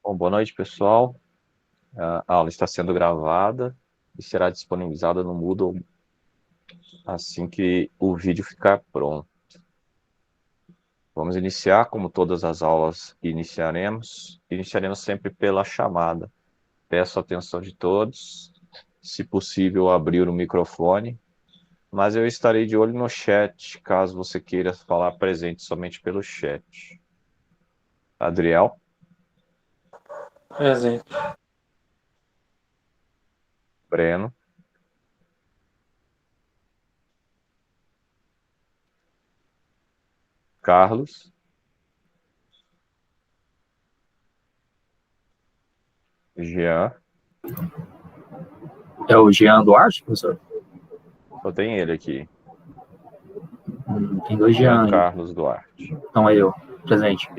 Bom, boa noite, pessoal. A aula está sendo gravada e será disponibilizada no Moodle assim que o vídeo ficar pronto. Vamos iniciar, como todas as aulas iniciaremos sempre pela chamada. Peço a atenção de todos, se possível abrir o microfone, mas eu estarei de olho no chat, caso você queira falar presente somente pelo chat. Adriel, Presente. Breno, Carlos, Jean, É o Jean Duarte, professor? só tem ele aqui, Tem dois Jean Jean aí. Carlos Duarte. Então é eu, presente.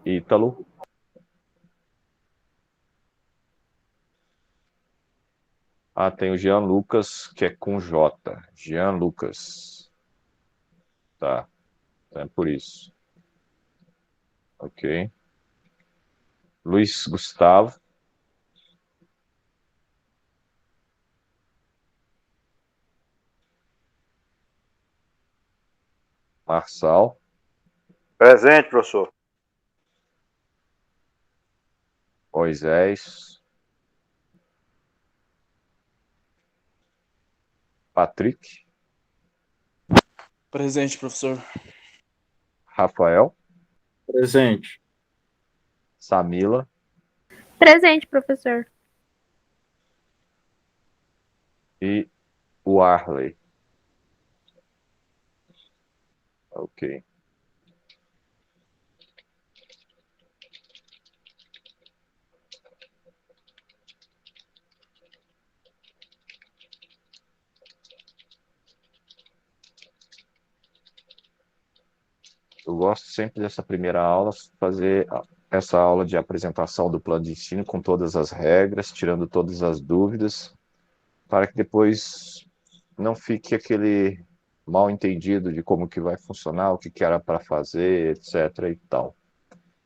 Ítalo, tem o Jean Lucas, que é com J. Jean Lucas. Tá, é por isso. Ok. Luiz Gustavo, Marçal, Presente, professor. Moisés, Patrick, Presente, professor. Rafael, Presente. Samila, Presente, professor. e o Arley. Ok. Eu gosto sempre dessa primeira aula, fazer essa aula de apresentação do plano de ensino com todas as regras, tirando todas as dúvidas, para que depois não fique aquele mal entendido de como que vai funcionar, o que que era para fazer, etc. e tal.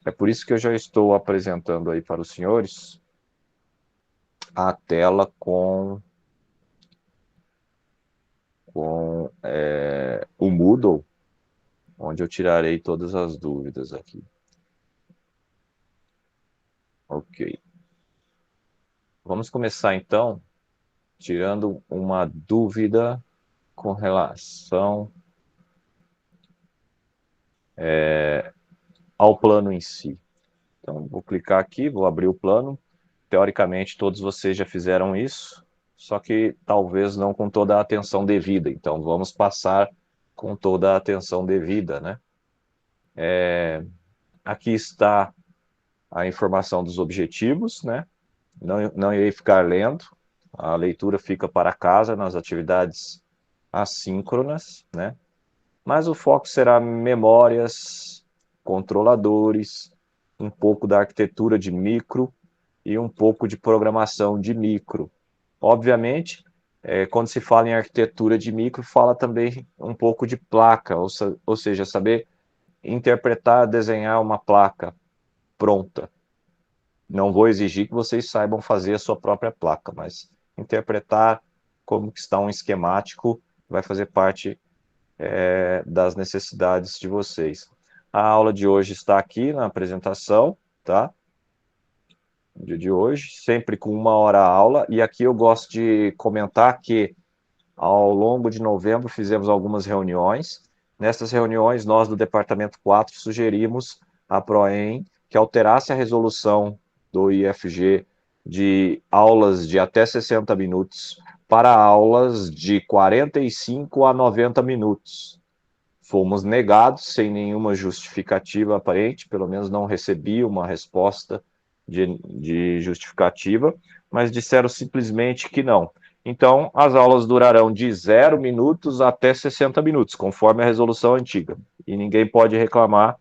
É por isso que eu já estou apresentando aí para os senhores a tela com o Moodle, onde eu tirarei todas as dúvidas aqui. Ok. Vamos começar então tirando uma dúvida com relação ao plano em si. Então, vou clicar aqui, vou abrir o plano. Teoricamente, todos vocês já fizeram isso, só que talvez não com toda a atenção devida. Então, vamos passar com toda a atenção devida, né? Aqui está a informação dos objetivos, né? Não irei ficar lendo, a leitura fica para casa nas atividades assíncronas, né? Mas o foco será memórias, controladores, um pouco da arquitetura de micro e um pouco de programação de micro. Obviamente, quando se fala em arquitetura de micro, fala também um pouco de placa, ou seja, saber interpretar, desenhar uma placa pronta. Não vou exigir que vocês saibam fazer a sua própria placa, mas interpretar como que está um esquemático vai fazer parte das necessidades de vocês. A aula de hoje está aqui na apresentação, tá? No dia de hoje, sempre com 1 hora a aula, e aqui eu gosto de comentar que ao longo de novembro fizemos algumas reuniões. Nessas reuniões, nós do Departamento 4 sugerimos à PROEM que alterasse a resolução do IFG de aulas de até 60 minutos para aulas de 45 a 90 minutos. Fomos negados sem nenhuma justificativa aparente, pelo menos não recebi uma resposta de justificativa, mas disseram simplesmente que não. Então, as aulas durarão de 0 minutos até 60 minutos, conforme a resolução antiga. E ninguém pode reclamar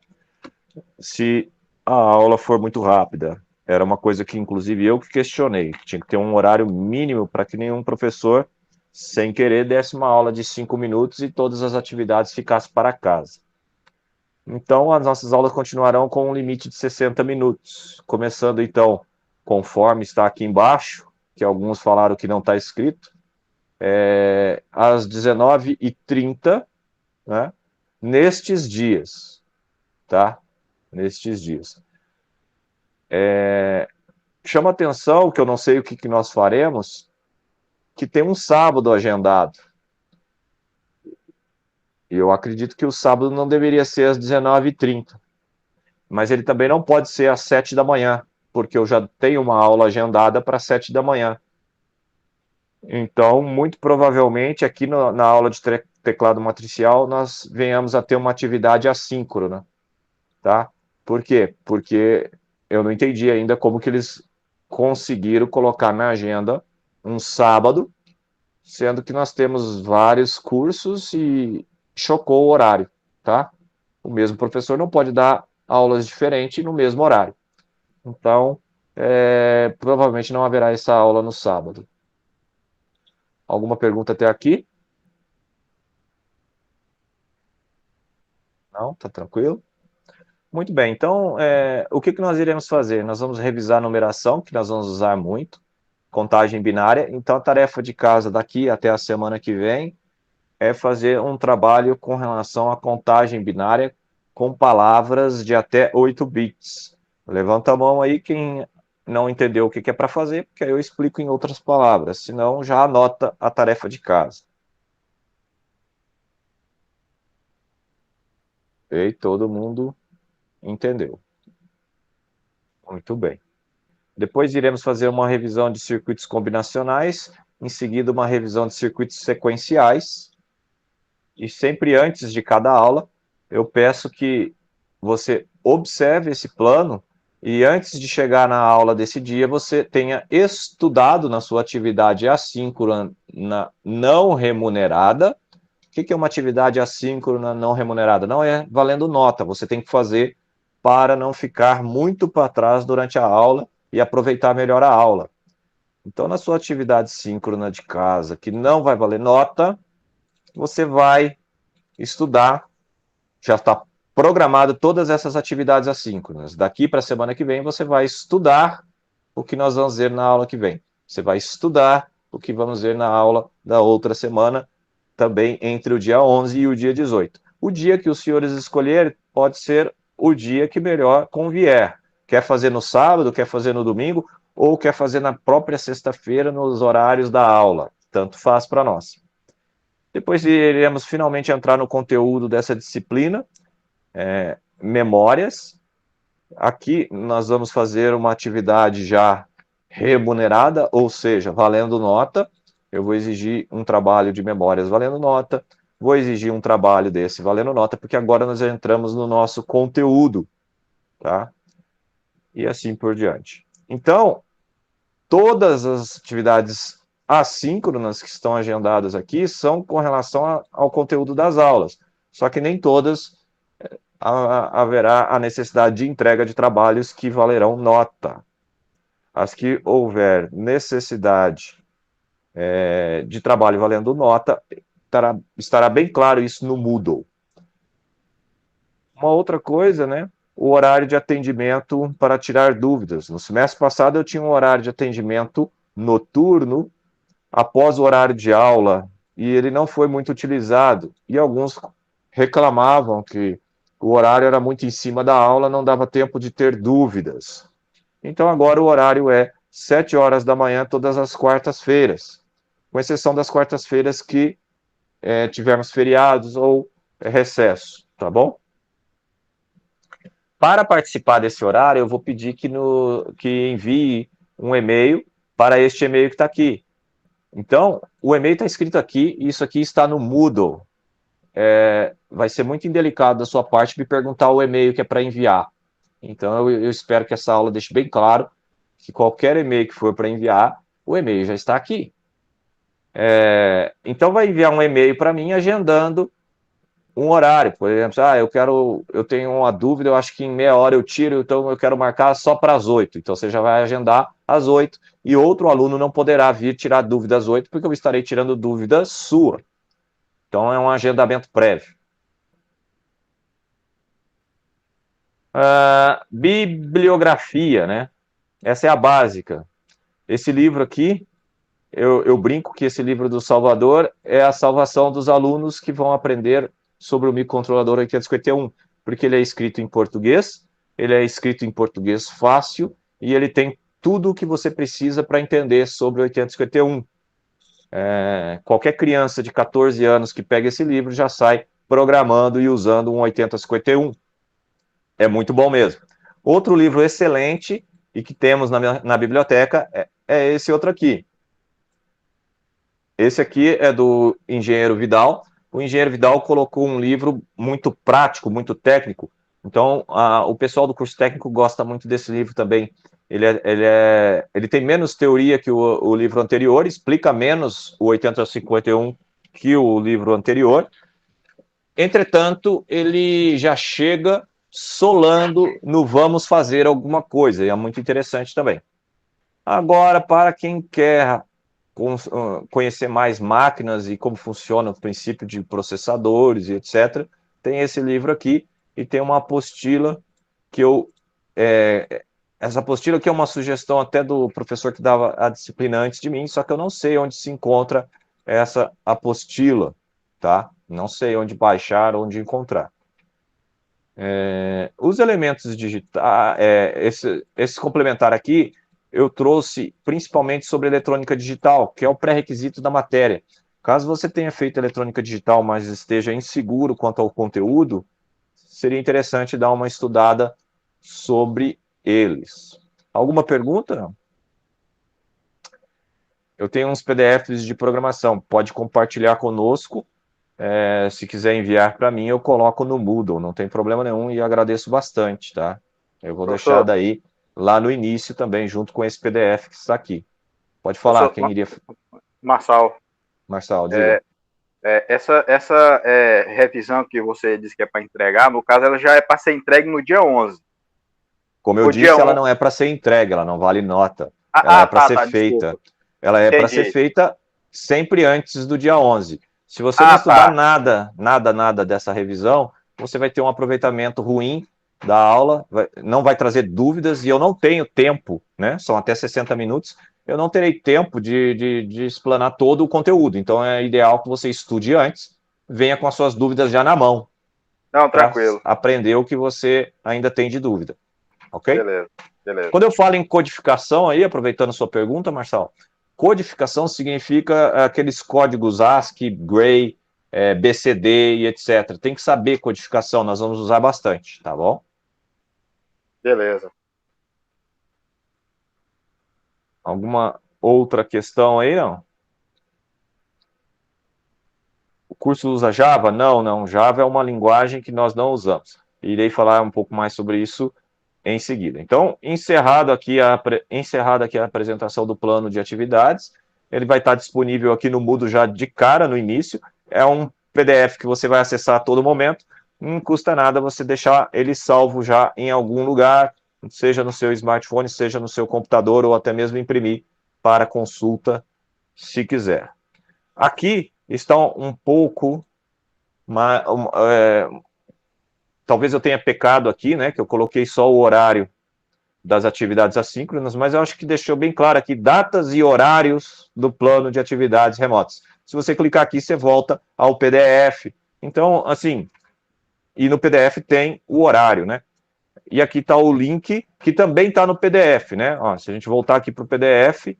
se a aula for muito rápida. Era uma coisa que, inclusive, eu que questionei. Tinha que ter um horário mínimo para que nenhum professor, sem querer, desse uma aula de 5 minutos e todas as atividades ficassem para casa. Então, as nossas aulas continuarão com um limite de 60 minutos. Começando, então, conforme está aqui embaixo, que alguns falaram que não está escrito, às 19h30, né, nestes dias, tá? Nestes dias. Chama atenção, que eu não sei o que nós faremos, que tem um sábado agendado. E eu acredito que o sábado não deveria ser às 19h30. Mas ele também não pode ser às 7 da manhã, porque eu já tenho uma aula agendada para 7 da manhã. Então, muito provavelmente, aqui na aula de teclado matricial, nós venhamos a ter uma atividade assíncrona, tá? Por quê? Porque eu não entendi ainda como que eles conseguiram colocar na agenda um sábado, sendo que nós temos vários cursos e chocou o horário, tá? O mesmo professor não pode dar aulas diferentes no mesmo horário. Então, provavelmente não haverá essa aula no sábado. Alguma pergunta até aqui? Não? Tá tranquilo? Muito bem, então, o que nós iremos fazer? Nós vamos revisar a numeração, que nós vamos usar muito, contagem binária. Então, a tarefa de casa daqui até a semana que vem é fazer um trabalho com relação à contagem binária com palavras de até 8 bits. Levanta a mão aí quem não entendeu o que é para fazer, porque aí eu explico em outras palavras, senão já anota a tarefa de casa. E todo mundo entendeu. Muito bem. Depois iremos fazer uma revisão de circuitos combinacionais, em seguida uma revisão de circuitos sequenciais, e sempre antes de cada aula, eu peço que você observe esse plano e antes de chegar na aula desse dia, você tenha estudado na sua atividade assíncrona não remunerada. O que é uma atividade assíncrona não remunerada? Não é valendo nota, você tem que fazer para não ficar muito para trás durante a aula e aproveitar melhor a aula. Então, na sua atividade síncrona de casa, que não vai valer nota, você vai estudar, já está programado todas essas atividades assíncronas. Daqui para a semana que vem, você vai estudar o que nós vamos ver na aula que vem. Você vai estudar o que vamos ver na aula da outra semana, também entre o dia 11 e o dia 18. O dia que os senhores escolherem pode ser o dia que melhor convier. Quer fazer no sábado, quer fazer no domingo, ou quer fazer na própria sexta-feira, nos horários da aula. Tanto faz para nós. Depois iremos finalmente entrar no conteúdo dessa disciplina, memórias. Aqui nós vamos fazer uma atividade já remunerada, ou seja, valendo nota. Eu vou exigir um trabalho de memórias valendo nota, vou exigir um trabalho desse valendo nota, porque agora nós entramos no nosso conteúdo, tá? E assim por diante. Então, todas as atividades assíncronas que estão agendadas aqui são com relação ao conteúdo das aulas, só que nem todas haverá a necessidade de entrega de trabalhos que valerão nota. As que houver necessidade de trabalho valendo nota, estará bem claro isso no Moodle. Uma outra coisa, né? O horário de atendimento para tirar dúvidas. No semestre passado eu tinha um horário de atendimento noturno após o horário de aula e ele não foi muito utilizado. E alguns reclamavam que o horário era muito em cima da aula, não dava tempo de ter dúvidas. Então agora o horário é 7 horas da manhã todas as quartas-feiras, com exceção das quartas-feiras que tivermos feriados ou recesso, tá bom? Para participar desse horário, eu vou pedir que envie um e-mail para este e-mail que está aqui. Então, o e-mail está escrito aqui, e isso aqui está no Moodle. Vai ser muito indelicado da sua parte me perguntar o e-mail que é para enviar. Então, eu espero que essa aula deixe bem claro que qualquer e-mail que for para enviar, o e-mail já está aqui. Então, vai enviar um e-mail para mim agendando um horário. Por exemplo, eu tenho uma dúvida, eu acho que em meia hora eu tiro, então eu quero marcar só para as 8. Então, você já vai agendar às 8 e outro aluno não poderá vir tirar dúvida às 8, porque eu estarei tirando dúvida sua. Então, é um agendamento prévio. Bibliografia, né? Essa é a básica. Esse livro aqui, eu brinco que esse livro do Salvador é a salvação dos alunos que vão aprender sobre o microcontrolador 851, porque ele é escrito em português, ele é escrito em português fácil, e ele tem tudo o que você precisa para entender sobre o 851. Qualquer criança de 14 anos que pega esse livro já sai programando e usando um 8051. É muito bom mesmo. Outro livro excelente e que temos na biblioteca é esse outro aqui. Esse aqui é do Engenheiro Vidal. O Engenheiro Vidal colocou um livro muito prático, muito técnico. Então, o pessoal do curso técnico gosta muito desse livro também. Ele tem menos teoria que o livro anterior, explica menos o 8051 que o livro anterior. Entretanto, ele já chega solando no vamos fazer alguma coisa, e é muito interessante também. Agora, para quem quer conhecer mais máquinas e como funciona o princípio de processadores e etc., tem esse livro aqui, e tem uma apostila que essa apostila aqui é uma sugestão até do professor que dava a disciplina antes de mim, só que eu não sei onde se encontra essa apostila, tá? Não sei onde baixar, onde encontrar. Os elementos digitais, esse complementar aqui, eu trouxe principalmente sobre eletrônica digital, que é o pré-requisito da matéria. Caso você tenha feito eletrônica digital, mas esteja inseguro quanto ao conteúdo, seria interessante dar uma estudada sobre eles. Alguma pergunta? Eu tenho uns PDFs de programação, pode compartilhar conosco. Se quiser enviar para mim, eu coloco no Moodle, não tem problema nenhum, e agradeço bastante, tá? Eu vou deixar daí lá no início também, junto com esse PDF que está aqui. Pode falar, quem iria... Marçal, diga. Essa revisão que você disse que é para entregar, no caso, ela já é para ser entregue no dia 11. Como eu disse, ela não é para ser entregue, ela não vale nota. Ela é para ser feita. Desculpa. Ela é para ser feita sempre antes do dia 11. Se você não estudar nada dessa revisão, você vai ter um aproveitamento ruim da aula, não vai trazer dúvidas, e eu não tenho tempo, né? São até 60 minutos, eu não terei tempo de explanar todo o conteúdo. Então é ideal que você estude antes, venha com as suas dúvidas já na mão. Não, tranquilo. Aprender o que você ainda tem de dúvida. Ok? Beleza. Quando eu falo em codificação aí, aproveitando sua pergunta, Marçal, codificação significa aqueles códigos ASCII, Gray, BCD e etc. Tem que saber codificação, nós vamos usar bastante, tá bom? Beleza. Alguma outra questão aí, não? O curso usa Java? Não. Java é uma linguagem que nós não usamos. Irei falar um pouco mais sobre isso em seguida. Então, encerrada aqui a apresentação do plano de atividades, ele vai estar disponível aqui no Moodle já de cara, no início. É um PDF que você vai acessar a todo momento. Não custa nada você deixar ele salvo já em algum lugar, seja no seu smartphone, seja no seu computador, ou até mesmo imprimir para consulta, se quiser. Aqui está um pouco... talvez eu tenha pecado aqui, né, que eu coloquei só o horário das atividades assíncronas, mas eu acho que deixou bem claro aqui datas e horários do plano de atividades remotas. Se você clicar aqui, você volta ao PDF. Então, assim, e no PDF tem o horário, né? E aqui está o link, que também está no PDF, né? Ó, se a gente voltar aqui para o PDF,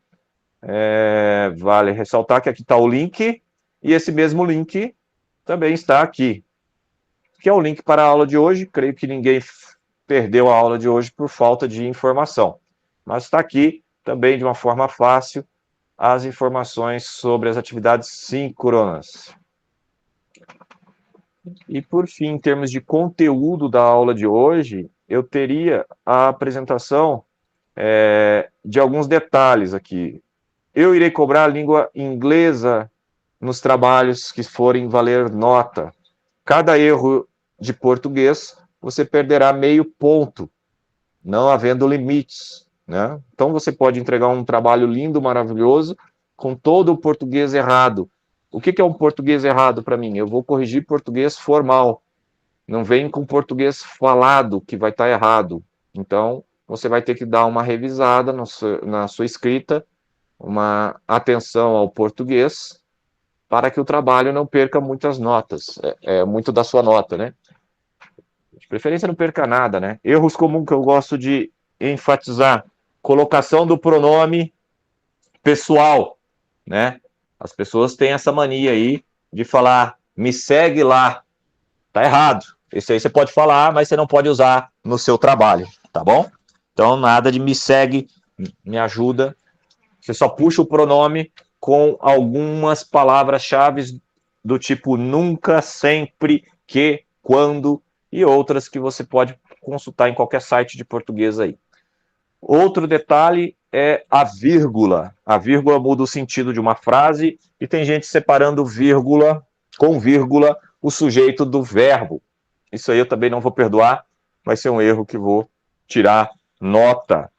vale ressaltar que aqui está o link, e esse mesmo link também está aqui, que é o link para a aula de hoje. Creio que ninguém perdeu a aula de hoje por falta de informação. Mas está aqui também, de uma forma fácil, as informações sobre as atividades síncronas. E, por fim, em termos de conteúdo da aula de hoje, eu teria a apresentação de alguns detalhes aqui. Eu irei cobrar a língua inglesa nos trabalhos que forem valer nota. Cada erro de português, você perderá meio ponto, não havendo limites, né? Então, você pode entregar um trabalho lindo, maravilhoso, com todo o português errado. O que é um português errado para mim? Eu vou corrigir português formal. Não vem com português falado que vai estar errado. Então, você vai ter que dar uma revisada na sua escrita, uma atenção ao português, para que o trabalho não perca muitas notas, muito da sua nota, né? De preferência não perca nada, né? Erros comuns que eu gosto de enfatizar: colocação do pronome pessoal, né? As pessoas têm essa mania aí de falar, me segue lá. Tá errado. Esse aí você pode falar, mas você não pode usar no seu trabalho, tá bom? Então, nada de me segue, me ajuda. Você só puxa o pronome com algumas palavras-chave do tipo nunca, sempre, que, quando e outras que você pode consultar em qualquer site de português aí. Outro detalhe é a vírgula. A vírgula muda o sentido de uma frase e tem gente separando vírgula com vírgula o sujeito do verbo. Isso aí eu também não vou perdoar, vai ser um erro que vou tirar nota.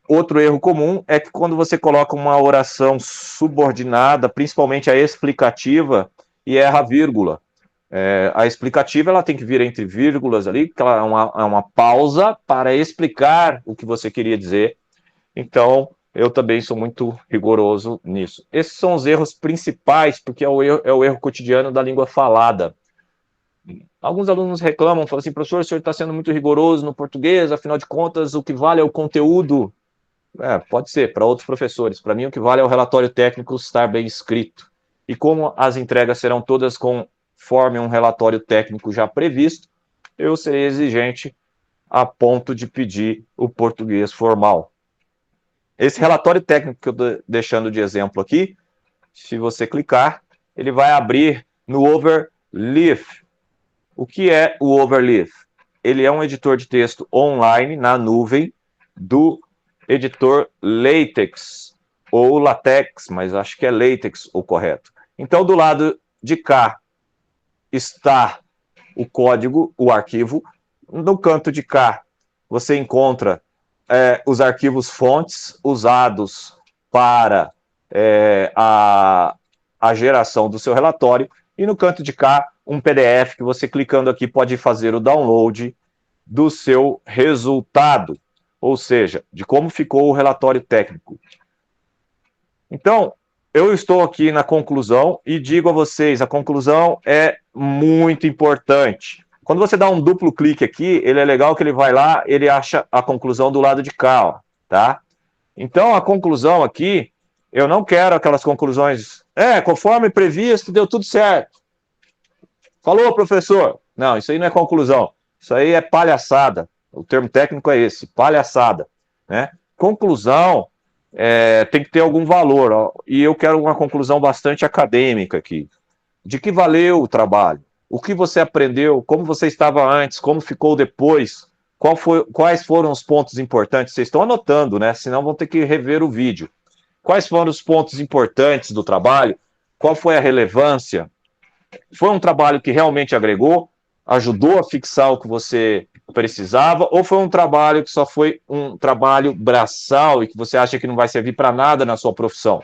Outro erro comum é que quando você coloca uma oração subordinada, principalmente a explicativa, e erra a vírgula. A explicativa ela tem que vir entre vírgulas ali, que ela é uma pausa para explicar o que você queria dizer. Então, eu também sou muito rigoroso nisso. Esses são os erros principais, porque é o erro cotidiano da língua falada. Alguns alunos reclamam, falam assim, professor, o senhor está sendo muito rigoroso no português, afinal de contas, o que vale é o conteúdo. Pode ser, para outros professores. Para mim, o que vale é o relatório técnico estar bem escrito. E como as entregas serão todas conforme um relatório técnico já previsto, eu serei exigente a ponto de pedir o português formal. Esse relatório técnico que eu estou deixando de exemplo aqui, se você clicar, ele vai abrir no Overleaf. O que é o Overleaf? Ele é um editor de texto online na nuvem do editor LaTeX, ou LaTeX, mas acho que é LaTeX o correto. Então, do lado de cá está o código, o arquivo. No canto de cá, você encontra os arquivos fontes usados para a geração do seu relatório. E no canto de cá, um PDF que você, clicando aqui, pode fazer o download do seu resultado, ou seja, de como ficou o relatório técnico. Então, eu estou aqui na conclusão e digo a vocês, a conclusão é muito importante. Quando você dá um duplo clique aqui, ele é legal que ele vai lá, ele acha a conclusão do lado de cá, ó, tá? Então, a conclusão aqui, eu não quero aquelas conclusões, conforme previsto, deu tudo certo. Falou, professor. Não, isso aí não é conclusão. Isso aí é palhaçada. O termo técnico é esse, palhaçada, né? Conclusão tem que ter algum valor, ó, e eu quero uma conclusão bastante acadêmica aqui. De que valeu o trabalho? O que você aprendeu? Como você estava antes? Como ficou depois? Quais foram os pontos importantes? Vocês estão anotando, né? Senão vão ter que rever o vídeo. Quais foram os pontos importantes do trabalho? Qual foi a relevância? Foi um trabalho que realmente agregou? Ajudou a fixar o que você precisava? Ou foi um trabalho que só foi um trabalho braçal e que você acha que não vai servir para nada na sua profissão?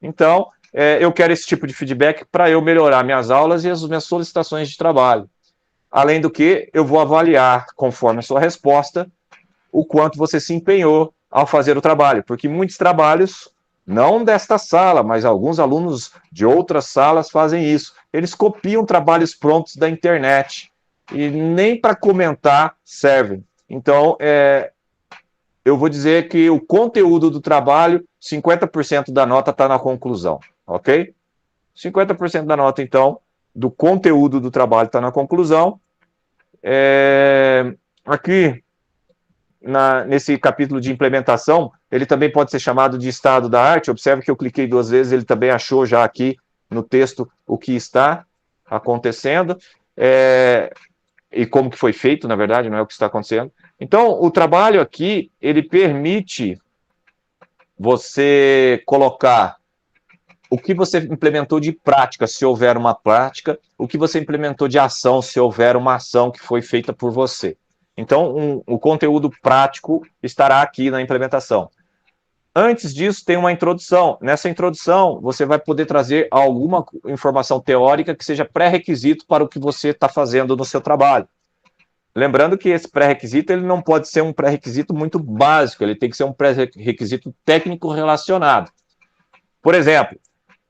Então, eu quero esse tipo de feedback para eu melhorar minhas aulas e as minhas solicitações de trabalho. Além do que, eu vou avaliar, conforme a sua resposta, o quanto você se empenhou ao fazer o trabalho, porque muitos trabalhos, não desta sala, mas alguns alunos de outras salas fazem isso. Eles copiam trabalhos prontos da internet e nem para comentar servem. Então, eu vou dizer que o conteúdo do trabalho, 50% da nota está na conclusão, ok? 50% da nota, então, do conteúdo do trabalho está na conclusão. Aqui, nesse capítulo de implementação, ele também pode ser chamado de estado da arte. Observe que eu cliquei 2 vezes, ele também achou já aqui no texto o que está acontecendo, e como que foi feito, na verdade, não é o que está acontecendo. Então, o trabalho aqui, ele permite você colocar o que você implementou de prática, se houver uma prática, o que você implementou de ação, se houver uma ação que foi feita por você. Então, o conteúdo prático estará aqui na implementação. Antes disso, tem uma introdução. Nessa introdução, você vai poder trazer alguma informação teórica que seja pré-requisito para o que você está fazendo no seu trabalho. lembrando que esse pré-requisito ele não pode ser um pré-requisito muito básico, ele tem que ser um pré-requisito técnico relacionado. Por exemplo,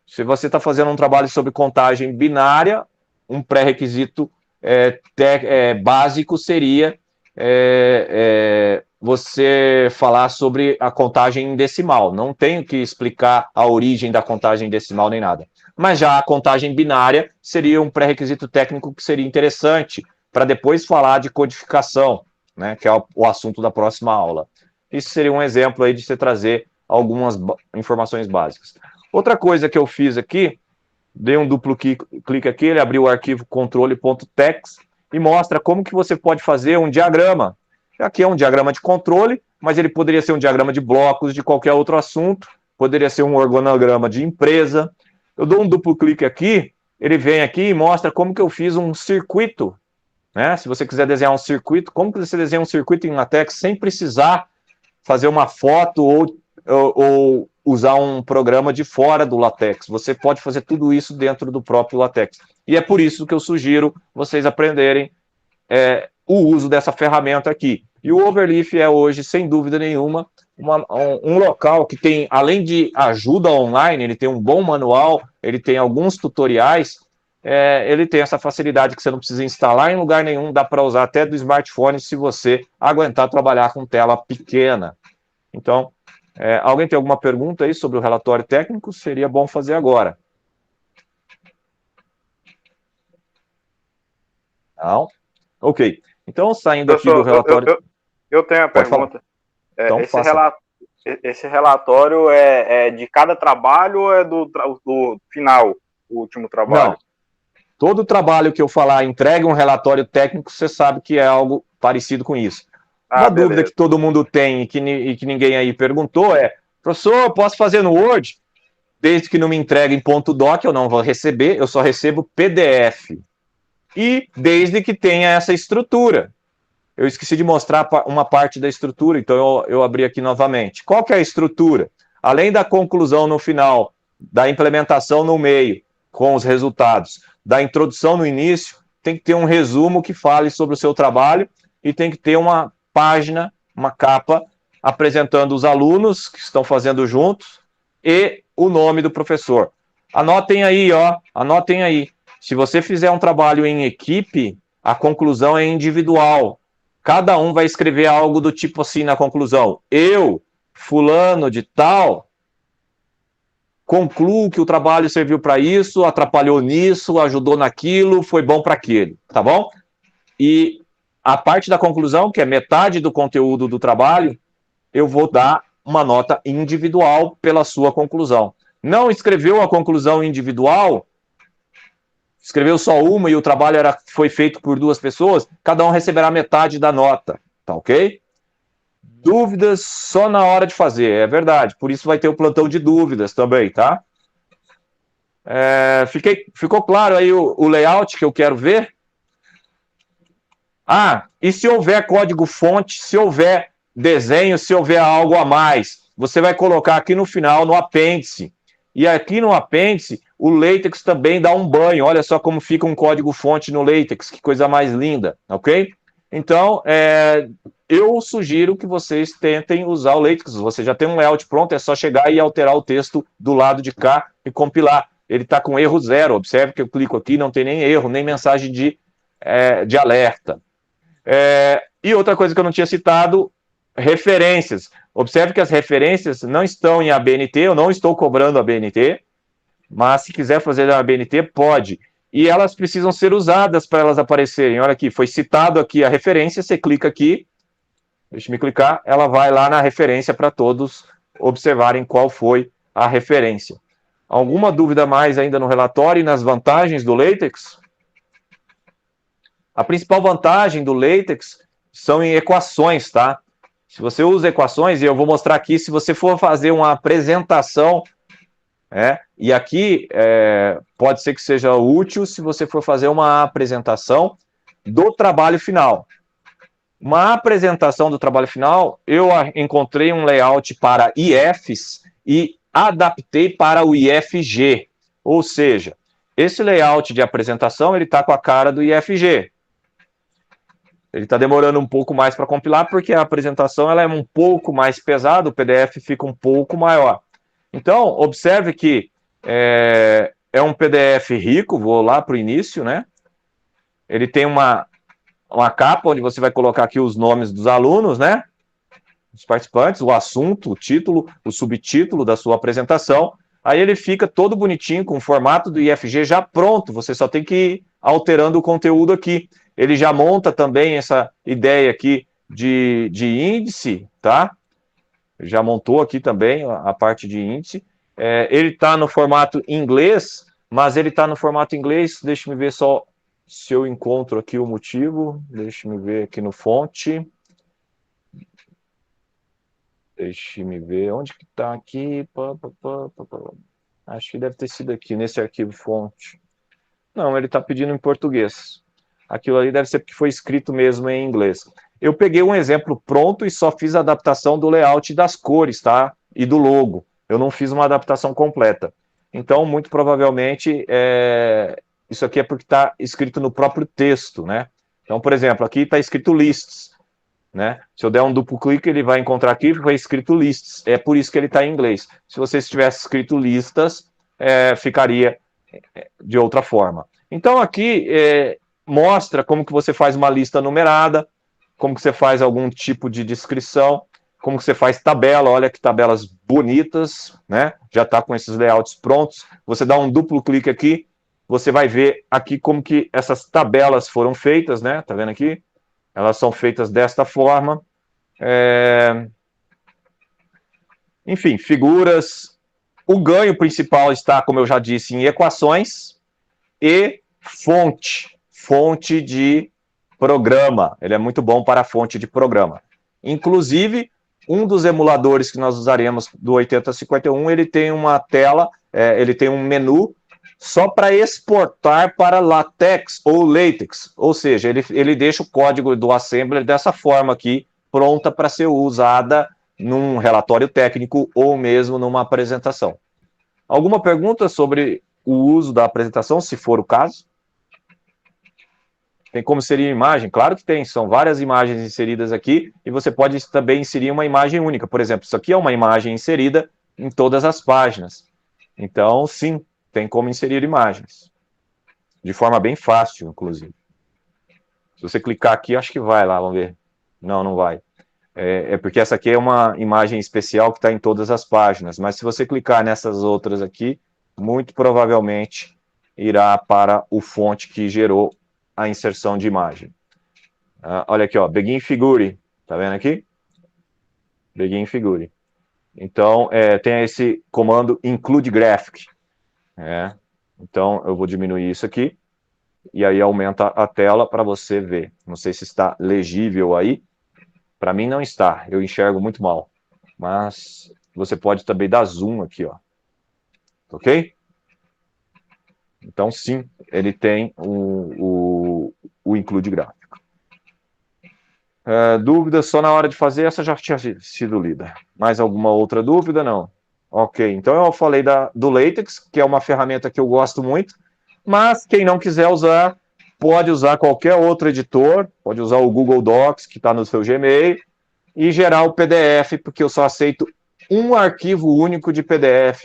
se você está fazendo um trabalho sobre contagem binária, um pré-requisito básico seria você falar sobre a contagem decimal. Não tenho que explicar a origem da contagem decimal nem nada. Mas já a contagem binária seria um pré-requisito técnico que seria interessante para depois falar de codificação, né, que é o assunto da próxima aula. Isso seria um exemplo aí de você trazer algumas informações básicas. Outra coisa que eu fiz aqui, dei um duplo clique aqui, ele abriu o arquivo controle.txt e mostra como que você pode fazer um diagrama. Aqui é um diagrama de controle, mas ele poderia ser um diagrama de blocos de qualquer outro assunto, poderia ser um organograma de empresa. Eu dou um duplo clique aqui, ele vem aqui e mostra como que eu fiz um circuito, né? Se você quiser desenhar um circuito, como que você desenha um circuito em LaTeX sem precisar fazer uma foto ou usar um programa de fora do LaTeX. Você pode fazer tudo isso dentro do próprio LaTeX. E é por isso que eu sugiro vocês aprenderem o uso dessa ferramenta aqui. E o Overleaf é hoje, sem dúvida nenhuma, um local que tem, além de ajuda online, ele tem um bom manual, ele tem alguns tutoriais, ele tem essa facilidade que você não precisa instalar em lugar nenhum, dá para usar até do smartphone se você aguentar trabalhar com tela pequena. Então, alguém tem alguma pergunta aí sobre o relatório técnico? Seria bom fazer agora. Não? Ok. Então, saindo aqui do relatório... Eu tenho uma pergunta. Então, esse relatório é de cada trabalho ou é do final, o último trabalho? Não. Todo trabalho que eu falar entrega um relatório técnico, você sabe que é algo parecido com isso. Uma dúvida que todo mundo tem e que ninguém aí perguntou é: professor, posso fazer no Word? Desde que não me entregue em .doc, eu não vou receber, eu só recebo PDF. E desde que tenha essa estrutura. Eu esqueci de mostrar uma parte da estrutura, então eu abri aqui novamente. Qual que é a estrutura? Além da conclusão no final, da implementação no meio, com os resultados, da introdução no início, tem que ter um resumo que fale sobre o seu trabalho e tem que ter uma página, uma capa, apresentando os alunos que estão fazendo juntos e o nome do professor. Anotem aí, anotem aí. Se você fizer um trabalho em equipe, a conclusão é individual. Cada um vai escrever algo do tipo assim na conclusão: eu, fulano de tal, concluo que o trabalho serviu para isso, atrapalhou nisso, ajudou naquilo, foi bom para aquele, tá bom? E a parte da conclusão, que é metade do conteúdo do trabalho, eu vou dar uma nota individual pela sua conclusão. Não escreveu a conclusão individual, escreveu só uma e o trabalho foi feito por 2 pessoas, cada um receberá metade da nota, tá ok? Dúvidas só na hora de fazer, é verdade, por isso vai ter o plantão de dúvidas também, tá? Ficou claro aí o layout que eu quero ver? E se houver código-fonte, se houver desenho, se houver algo a mais, você vai colocar aqui no final, no apêndice. E aqui no apêndice, o LaTeX também dá um banho. Olha só como fica um código-fonte no LaTeX, que coisa mais linda, ok? Então, eu sugiro que vocês tentem usar o LaTeX. Você já tem um layout pronto, é só chegar e alterar o texto do lado de cá e compilar. Ele está com erro 0. Observe que eu clico aqui, não tem nem erro, nem mensagem de alerta. E outra coisa que eu não tinha citado, referências. Observe que as referências não estão em ABNT, eu não estou cobrando ABNT, mas se quiser fazer a ABNT, pode. E elas precisam ser usadas para elas aparecerem. Olha aqui, foi citado aqui a referência, você clica aqui, deixa eu me clicar, ela vai lá na referência para todos observarem qual foi a referência. Alguma dúvida mais ainda no relatório e nas vantagens do LaTeX? A principal vantagem do LaTeX são em equações, tá? Se você usa equações, e eu vou mostrar aqui, se você for fazer uma apresentação, e aqui pode ser que seja útil se você for fazer uma apresentação do trabalho final. Uma apresentação do trabalho final, eu encontrei um layout para IFs e adaptei para o IFG. Ou seja, esse layout de apresentação, ele está com a cara do IFG. Ele está demorando um pouco mais para compilar, porque a apresentação ela é um pouco mais pesada, o PDF fica um pouco maior. Então, observe que é um PDF rico, vou lá para o início, né? Ele tem uma capa onde você vai colocar aqui os nomes dos alunos, né? Os participantes, o assunto, o título, o subtítulo da sua apresentação. Aí ele fica todo bonitinho, com o formato do IFG já pronto, você só tem que ir alterando o conteúdo aqui. Ele já monta também essa ideia aqui de índice, tá? Já montou aqui também a parte de índice. Ele está no formato inglês, mas ele está no formato inglês, deixa eu ver só se eu encontro aqui o motivo, deixa eu ver aqui no fonte. Deixa-me ver, onde que está aqui? Acho que deve ter sido aqui, nesse arquivo fonte. Não, ele está pedindo em português. Aquilo ali deve ser porque foi escrito mesmo em inglês. Eu peguei um exemplo pronto e só fiz a adaptação do layout das cores, tá? E do logo. Eu não fiz uma adaptação completa. Então, muito provavelmente, isso aqui é porque está escrito no próprio texto, né? Então, por exemplo, aqui está escrito lists. Né? Se eu der um duplo clique, ele vai encontrar aqui, foi escrito lists, é por isso que ele está em inglês. Se você tivesse escrito listas, ficaria de outra forma. Então aqui mostra como que você faz uma lista numerada, como que você faz algum tipo de descrição, como que você faz tabela, olha que tabelas bonitas, né? Já está com esses layouts prontos. Você dá um duplo clique aqui, você vai ver aqui como que essas tabelas foram feitas, né? Tá vendo aqui? Elas são feitas desta forma. Enfim, figuras. O ganho principal está, como eu já disse, em equações e fonte de programa. Ele é muito bom para a fonte de programa. Inclusive, um dos emuladores que nós usaremos do 8051, ele tem uma tela, ele tem um menu só para exportar para LaTeX ou LaTeX, ou seja, ele deixa o código do assembler dessa forma aqui, pronta para ser usada num relatório técnico ou mesmo numa apresentação. Alguma pergunta sobre o uso da apresentação, se for o caso? Tem como inserir imagem? Claro que tem, são várias imagens inseridas aqui, e você pode também inserir uma imagem única. Por exemplo, isso aqui é uma imagem inserida em todas as páginas. Então, sim, tem como inserir imagens. De forma bem fácil, inclusive. Se você clicar aqui, acho que vai lá, vamos ver. Não, não vai. Porque essa aqui é uma imagem especial que está em todas as páginas. Mas se você clicar nessas outras aqui, muito provavelmente irá para o fonte que gerou a inserção de imagem. Olha aqui, ó, Begin Figure. Tá vendo aqui? Begin Figure. Então, tem esse comando Include Graphic. Então, eu vou diminuir isso aqui, e aí aumenta a tela para você ver. Não sei se está legível aí. Para mim não está, eu enxergo muito mal. Mas você pode também dar zoom aqui, ó. Ok? Então, sim, ele tem o Include Gráfico. Dúvidas só na hora de fazer? Essa já tinha sido lida. Mais alguma outra dúvida? Não. Ok, então eu falei do LaTeX, que é uma ferramenta que eu gosto muito, mas quem não quiser usar, pode usar qualquer outro editor, pode usar o Google Docs, que está no seu Gmail, e gerar o PDF, porque eu só aceito um arquivo único de PDF.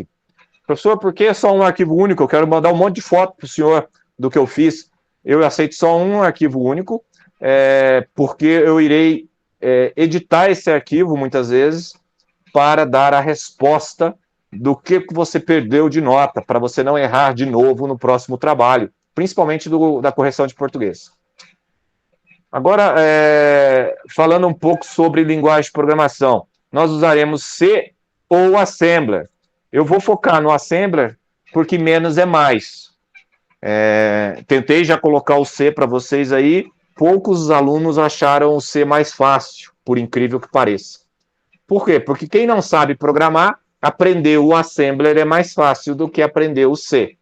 Professor, por que só um arquivo único? Eu quero mandar um monte de foto para o senhor do que eu fiz. Eu aceito só um arquivo único, porque eu irei editar esse arquivo, muitas vezes, para dar a resposta do que você perdeu de nota, para você não errar de novo no próximo trabalho, principalmente da correção de português. Agora, falando um pouco sobre linguagem de programação, nós usaremos C ou Assembler. Eu vou focar no Assembler porque menos é mais. Tentei já colocar o C para vocês aí, poucos alunos acharam o C mais fácil, por incrível que pareça. Por quê? Porque quem não sabe programar, aprender o Assembler é mais fácil do que aprender o C.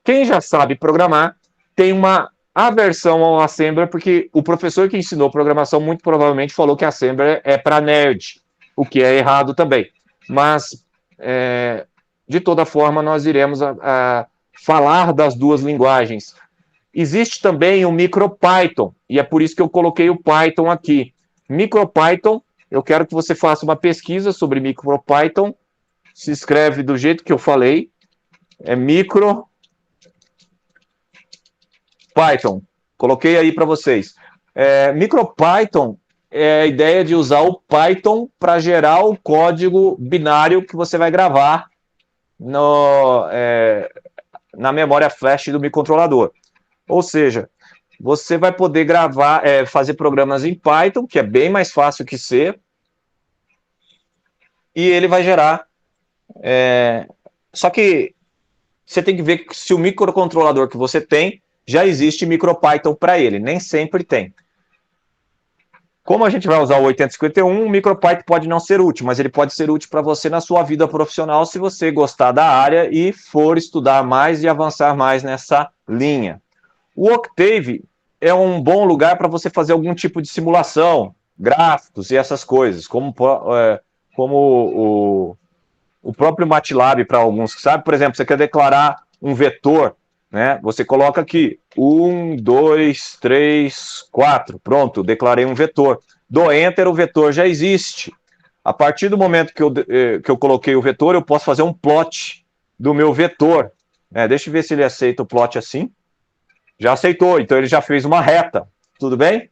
Quem já sabe programar, tem uma aversão ao Assembler, porque o professor que ensinou programação muito provavelmente falou que Assembler é para nerd, o que é errado também. Mas, de toda forma, nós iremos falar das duas linguagens. Existe também o MicroPython, e é por isso que eu coloquei o Python aqui. MicroPython, eu quero que você faça uma pesquisa sobre MicroPython, se escreve do jeito que eu falei, é MicroPython. Coloquei aí para vocês. MicroPython é a ideia de usar o Python para gerar o código binário que você vai gravar na memória flash do microcontrolador. Ou seja, você vai poder gravar, fazer programas em Python, que é bem mais fácil que C, e ele vai gerar. Só que você tem que ver se o microcontrolador que você tem já existe MicroPython para ele. Nem sempre tem. Como a gente vai usar o 8051, o MicroPython pode não ser útil, mas ele pode ser útil para você na sua vida profissional se você gostar da área e for estudar mais e avançar mais nessa linha. O Octave é um bom lugar para você fazer algum tipo de simulação, gráficos e essas coisas, como o próprio MATLAB para alguns que sabem. Por exemplo, você quer declarar um vetor, né? Você coloca aqui 1, 2, 3, 4. Pronto, declarei um vetor. Do Enter, o vetor já existe. A partir do momento que eu coloquei o vetor, eu posso fazer um plot do meu vetor. Deixa eu ver se ele aceita o plot assim. Já aceitou, então ele já fez uma reta. Tudo bem?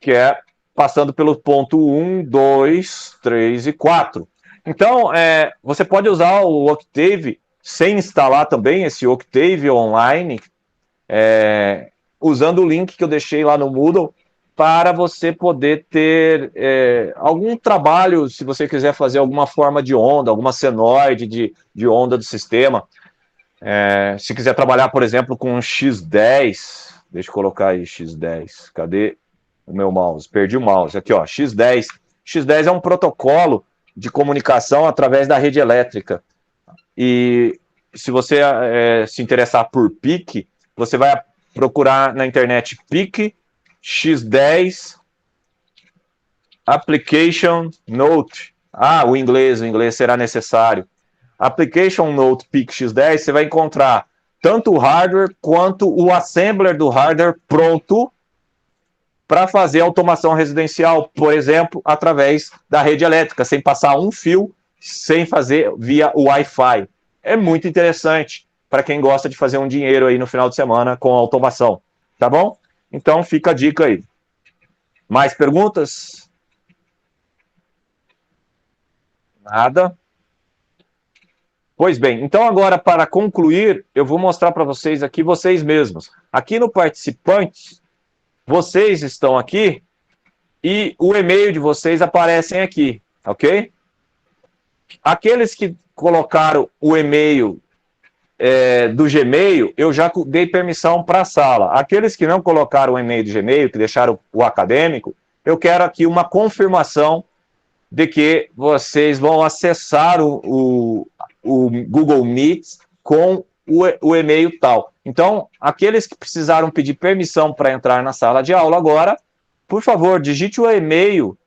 Que é passando pelo ponto 1, 2, 3 e 4. Então, você pode usar o Octave sem instalar também esse Octave online, usando o link que eu deixei lá no Moodle, para você poder ter algum trabalho, se você quiser fazer alguma forma de onda, alguma senoide de onda do sistema. Se quiser trabalhar, por exemplo, com um X10, deixa eu colocar aí X10, cadê o meu mouse? Perdi o mouse, aqui ó, X10. X10 é um protocolo de comunicação através da rede elétrica. E se você se interessar por PIC, você vai procurar na internet PIC X10 Application Note. O inglês será necessário. Application Note PIC X10, você vai encontrar tanto o hardware quanto o assembler do hardware pronto para fazer automação residencial, por exemplo, através da rede elétrica, sem passar um fio, sem fazer via Wi-Fi. É muito interessante para quem gosta de fazer um dinheiro aí no final de semana com automação, tá bom? Então fica a dica aí. Mais perguntas? Nada? Pois bem, então agora para concluir, eu vou mostrar para vocês aqui vocês mesmos. Aqui no Participantes, vocês estão aqui e o e-mail de vocês aparecem aqui, ok? Aqueles que colocaram o e-mail do Gmail, eu já dei permissão para a sala. Aqueles que não colocaram o e-mail do Gmail, que deixaram o acadêmico, eu quero aqui uma confirmação de que vocês vão acessar o Google Meet com o e-mail tal. Então, aqueles que precisaram pedir permissão para entrar na sala de aula agora, por favor, digite o e-mail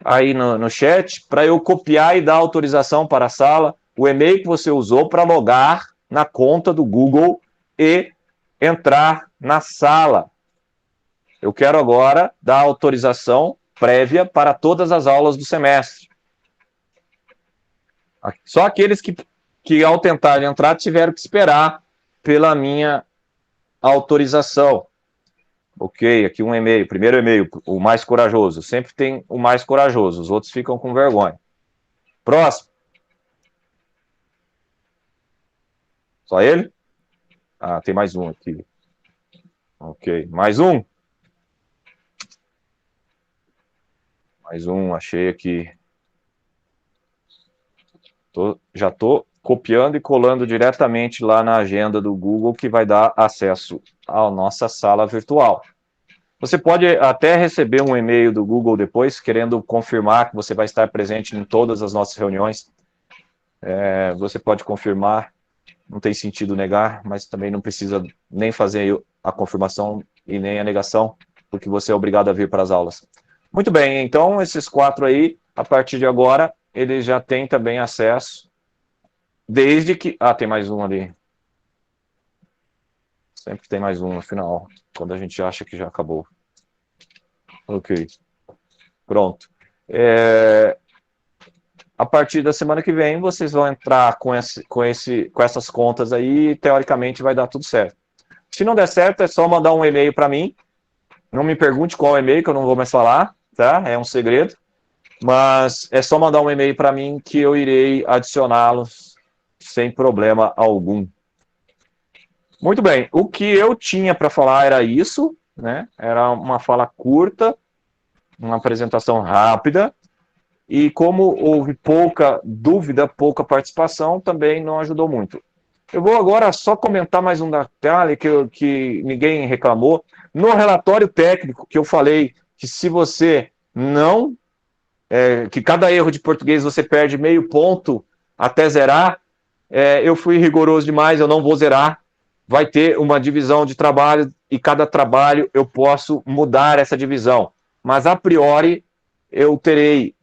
aí no chat para eu copiar e dar autorização para a sala, o e-mail que você usou para logar na conta do Google e entrar na sala. Eu quero agora dar autorização prévia para todas as aulas do semestre. Só aqueles que ao tentar entrar tiveram que esperar pela minha autorização. Ok, aqui um e-mail, primeiro e-mail, o mais corajoso. Sempre tem o mais corajoso, os outros ficam com vergonha. Próximo. Só ele? Tem mais um aqui. Ok, mais um. Mais um, achei aqui. Já estou copiando e colando diretamente lá na agenda do Google, que vai dar acesso à nossa sala virtual. Você pode até receber um e-mail do Google depois, querendo confirmar que você vai estar presente em todas as nossas reuniões. Você pode confirmar, não tem sentido negar, mas também não precisa nem fazer a confirmação e nem a negação, porque você é obrigado a vir para as aulas. Muito bem, então esses 4 aí, a partir de agora, eles já têm também acesso, desde que... tem mais um ali. Sempre tem mais um no final, quando a gente acha que já acabou. Ok. Pronto. A partir da semana que vem, vocês vão entrar com essas contas aí e, teoricamente, vai dar tudo certo. Se não der certo, é só mandar um e-mail para mim. Não me pergunte qual e-mail, que eu não vou mais falar, tá? É um segredo. Mas é só mandar um e-mail para mim que eu irei adicioná-los sem problema algum. Muito bem. O que eu tinha para falar era isso, né? Era uma fala curta, uma apresentação rápida. E como houve pouca dúvida, pouca participação, também não ajudou muito. Eu vou agora só comentar mais um detalhe que ninguém reclamou. No relatório técnico que eu falei que se você não... que cada erro de português você perde meio ponto até zerar, eu fui rigoroso demais, eu não vou zerar. Vai ter uma divisão de trabalho e cada trabalho eu posso mudar essa divisão. Mas, a priori, eu terei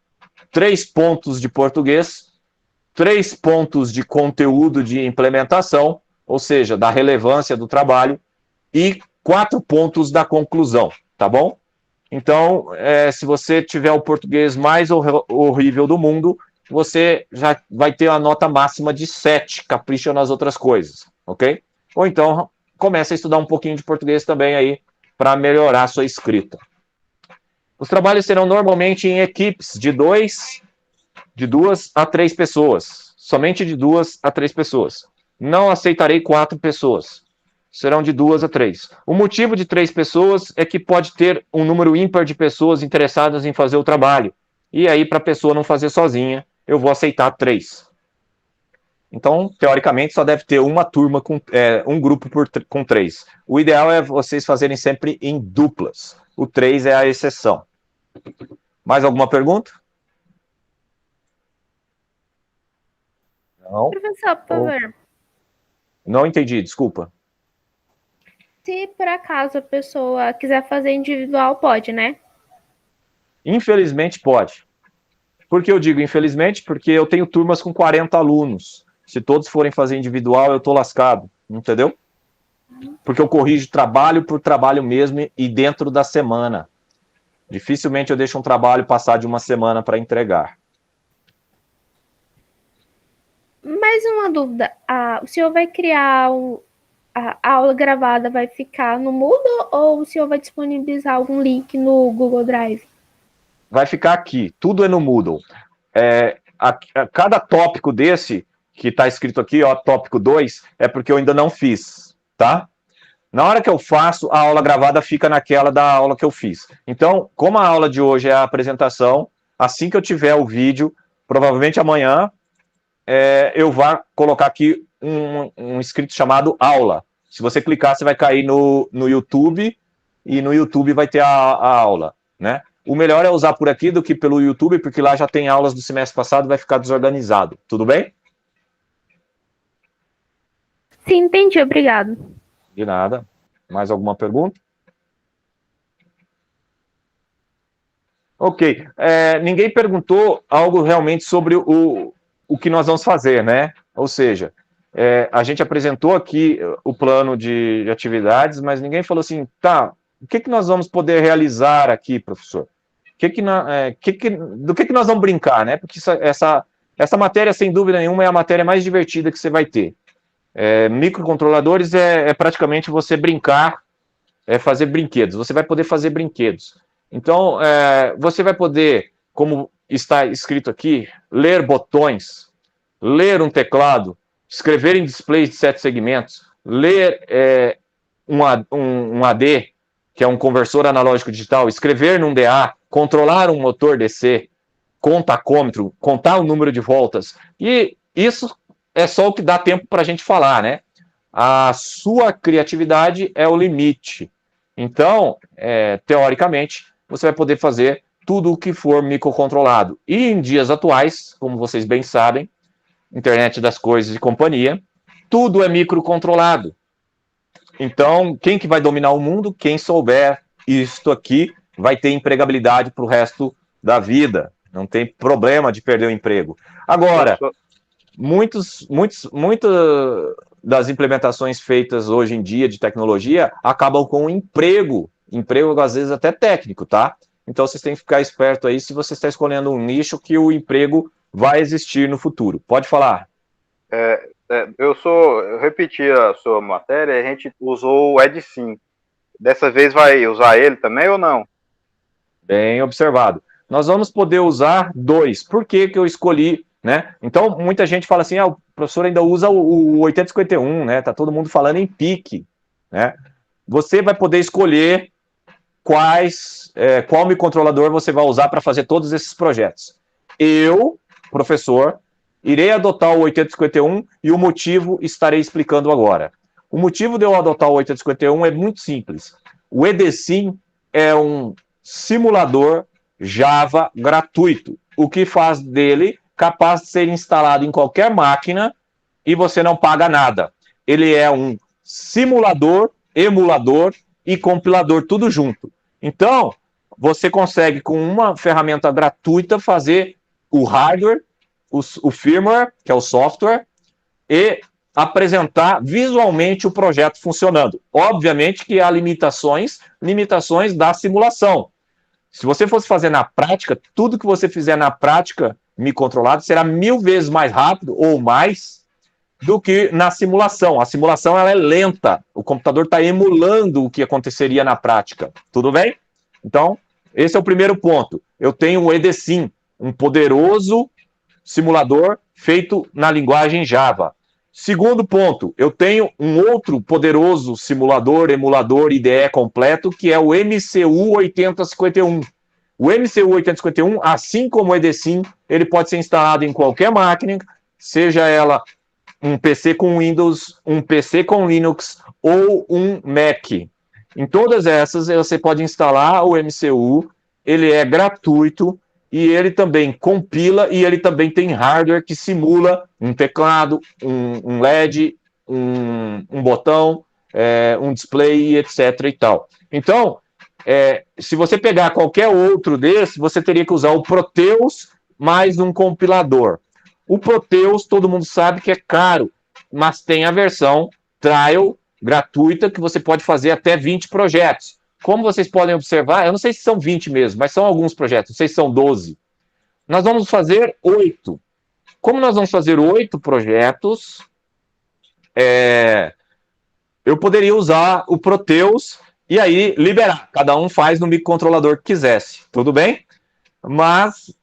3 pontos de português, 3 pontos de conteúdo de implementação, ou seja, da relevância do trabalho, e 4 pontos da conclusão, tá bom? Então, se você tiver o português mais horrível do mundo, você já vai ter a nota máxima de 7, capricha nas outras coisas, ok? Ou então, comece a estudar um pouquinho de português também aí, para melhorar a sua escrita. Os trabalhos serão normalmente em equipes de 2 a 3 pessoas. Somente de 2 a 3 pessoas. Não aceitarei 4 pessoas. Serão de 2 a 3. O motivo de 3 pessoas é que pode ter um número ímpar de pessoas interessadas em fazer o trabalho. E aí, para a pessoa não fazer sozinha, eu vou aceitar 3. Então, teoricamente, só deve ter uma turma, um grupo com 3. O ideal é vocês fazerem sempre em duplas. O 3 é a exceção. Mais alguma pergunta? Não? Professor, por favor. Não entendi, desculpa. Se por acaso a pessoa quiser fazer individual, pode, né? Infelizmente pode. Por que eu digo infelizmente? Porque eu tenho turmas com 40 alunos. Se todos forem fazer individual, eu estou lascado, entendeu? Porque eu corrijo trabalho por trabalho mesmo e dentro da semana. Dificilmente eu deixo um trabalho passar de uma semana para entregar. Mais uma dúvida. O senhor vai criar a aula gravada, vai ficar no Moodle ou o senhor vai disponibilizar algum link no Google Drive? Vai ficar aqui, tudo é no Moodle. Cada tópico desse, que está escrito aqui, ó, tópico 2, é porque eu ainda não fiz, tá? Na hora que eu faço, a aula gravada fica naquela da aula que eu fiz. Então, como a aula de hoje é a apresentação, assim que eu tiver o vídeo, provavelmente amanhã, eu vou colocar aqui um escrito chamado aula. Se você clicar, você vai cair no YouTube, e no YouTube vai ter a aula, né? O melhor é usar por aqui do que pelo YouTube, porque lá já tem aulas do semestre passado, vai ficar desorganizado. Tudo bem? Sim, entendi. Obrigado. De nada. Mais alguma pergunta? Ok. Ninguém perguntou algo realmente sobre o que nós vamos fazer, né? Ou seja, a gente apresentou aqui o plano de atividades, mas ninguém falou assim, tá, o que nós vamos poder realizar aqui, professor? Do que nós vamos brincar, né? Porque essa matéria, sem dúvida nenhuma, é a matéria mais divertida que você vai ter. Microcontroladores é praticamente você brincar, fazer brinquedos. Você vai poder fazer brinquedos. Então, você vai poder, como está escrito aqui, ler botões, ler um teclado, escrever em displays de 7 segmentos, ler um AD, que é um conversor analógico digital, escrever num DA, controlar um motor DC, com tacômetro, contar o número de voltas. E isso é só o que dá tempo para a gente falar, né? A sua criatividade é o limite. Então, teoricamente, você vai poder fazer tudo o que for microcontrolado. E em dias atuais, como vocês bem sabem, internet das coisas e companhia, tudo é microcontrolado. Então, quem que vai dominar o mundo? Quem souber isto aqui vai ter empregabilidade para o resto da vida. Não tem problema de perder o emprego. Agora, muitos das implementações feitas hoje em dia de tecnologia acabam com um emprego às vezes até técnico, tá? Então vocês têm que ficar esperto aí se você está escolhendo um nicho que o emprego vai existir no futuro. Pode falar. Eu repeti a sua matéria, a gente usou o EdSym. Dessa vez vai usar ele também ou não? Bem observado. Nós vamos poder usar 2. Por que que eu escolhi, né? Então, muita gente fala assim, o professor ainda usa o 8051, né? Tá todo mundo falando em PIC, né? Você vai poder escolher qual microcontrolador você vai usar para fazer todos esses projetos. Eu, professor, irei adotar o 8051 e o motivo estarei explicando agora. O motivo de eu adotar o 8051 é muito simples. O EdSym é um simulador Java gratuito, o que faz dele capaz de ser instalado em qualquer máquina e você não paga nada. Ele é um simulador, emulador e compilador tudo junto. Então, você consegue com uma ferramenta gratuita fazer o hardware, o firmware, que é o software, e apresentar visualmente o projeto funcionando. Obviamente que há limitações da simulação. Se você fosse fazer na prática, tudo que você fizer na prática microcontrolado será 1000 vezes mais rápido ou mais do que na simulação. A simulação ela é lenta, o computador está emulando o que aconteceria na prática. Tudo bem? Então, esse é o primeiro ponto. Eu tenho o EdSym, um poderoso simulador feito na linguagem Java. Segundo ponto, eu tenho um outro poderoso simulador, emulador IDE completo, que é o MCU 8051. O MCU 8051, assim como o EdSym, ele pode ser instalado em qualquer máquina, seja ela um PC com Windows, um PC com Linux ou um Mac. Em todas essas, você pode instalar o MCU, ele é gratuito, e ele também compila e ele também tem hardware que simula um teclado, um LED, um botão, um display, etc. e tal. Então, se você pegar qualquer outro desse, você teria que usar o Proteus mais um compilador. O Proteus, todo mundo sabe que é caro, mas tem a versão trial gratuita que você pode fazer até 20 projetos. Como vocês podem observar, eu não sei se são 20 mesmo, mas são alguns projetos, não sei se são 12. Nós vamos fazer 8. Como nós vamos fazer 8 projetos, eu poderia usar o Proteus e aí liberar. Cada um faz no microcontrolador que quisesse, tudo bem? Mas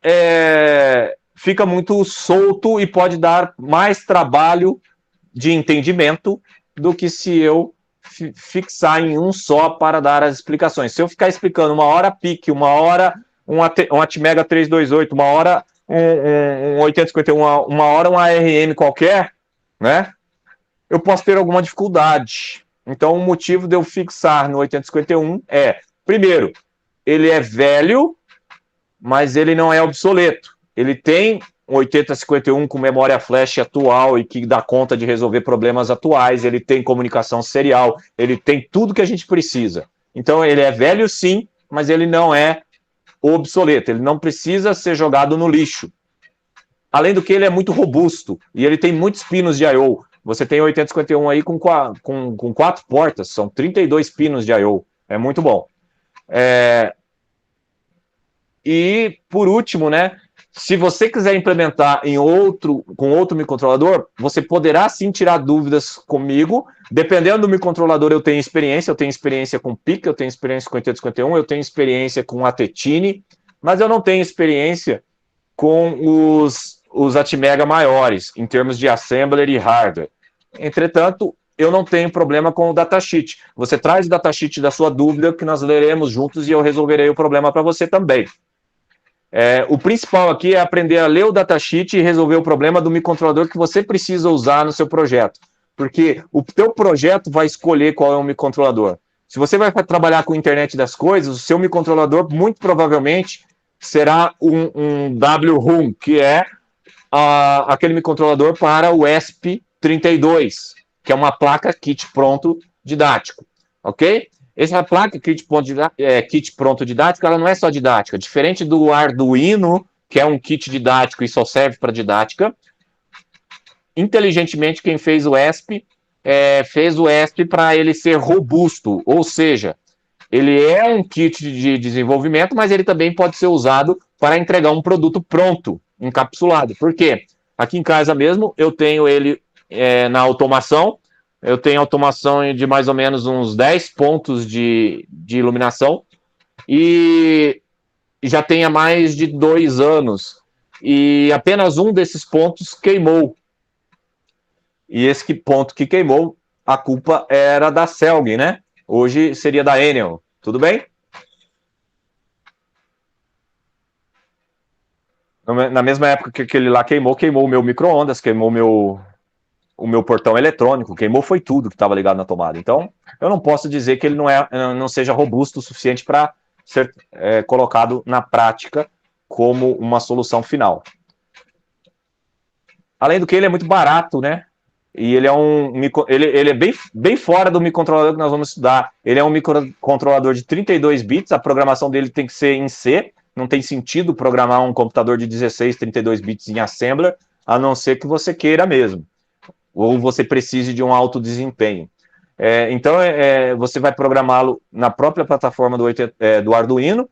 fica muito solto e pode dar mais trabalho de entendimento do que se eu fixar em um só para dar as explicações. Se eu ficar explicando uma hora PIC, uma hora um Atmega 328, uma hora um 8051, uma hora um ARM qualquer, né? Eu posso ter alguma dificuldade. Então, o motivo de eu fixar no 8051 primeiro, ele é velho, mas ele não é obsoleto. Ele tem um 8051 com memória flash atual e que dá conta de resolver problemas atuais, ele tem comunicação serial, ele tem tudo que a gente precisa. Então, ele é velho sim, mas ele não é obsoleto, ele não precisa ser jogado no lixo. Além do que, ele é muito robusto e ele tem muitos pinos de I/O. Você tem o 8051 aí com 4 portas, são 32 pinos de I/O. É muito bom. E, por último, né? Se você quiser implementar com outro microcontrolador, você poderá sim tirar dúvidas comigo. Dependendo do microcontrolador, eu tenho experiência com PIC, eu tenho experiência com 8051, eu tenho experiência com Atetine, mas eu não tenho experiência com os Atmega maiores, em termos de assembler e hardware. Entretanto, eu não tenho problema com o datasheet. Você traz o datasheet da sua dúvida, que nós leremos juntos e eu resolverei o problema para você também. O principal aqui é aprender a ler o datasheet e resolver o problema do microcontrolador que você precisa usar no seu projeto. Porque o teu projeto vai escolher qual é o microcontrolador. Se você vai trabalhar com a internet das coisas, o seu microcontrolador muito provavelmente será um WROOM, que é aquele microcontrolador para o ESP32, que é uma placa kit pronto didático, ok? Essa placa kit pronto didático, ela não é só didática. Diferente do Arduino, que é um kit didático e só serve para didática, inteligentemente quem fez o ESP fez o ESP para ele ser robusto, ou seja, ele é um kit de desenvolvimento, mas ele também pode ser usado para entregar um produto pronto, encapsulado. Por quê? Aqui em casa mesmo, eu tenho ele na automação, eu tenho automação de mais ou menos uns 10 pontos de iluminação, e já tem há mais de 2 anos, e apenas um desses pontos queimou. E esse ponto que queimou, a culpa era da Celg, né? Hoje seria da Enel. Tudo bem? Na mesma época que aquele lá queimou o meu micro-ondas, queimou o meu portão eletrônico, queimou foi tudo que estava ligado na tomada. Então, eu não posso dizer que ele não seja robusto o suficiente para ser colocado na prática como uma solução final. Além do que, ele é muito barato, né? E ele é bem fora do microcontrolador que nós vamos estudar. Ele é um microcontrolador de 32 bits, a programação dele tem que ser em C, não tem sentido programar um computador de 16, 32 bits em Assembler, a não ser que você queira mesmo, ou você precise de um alto desempenho. Então, você vai programá-lo na própria plataforma do Arduino,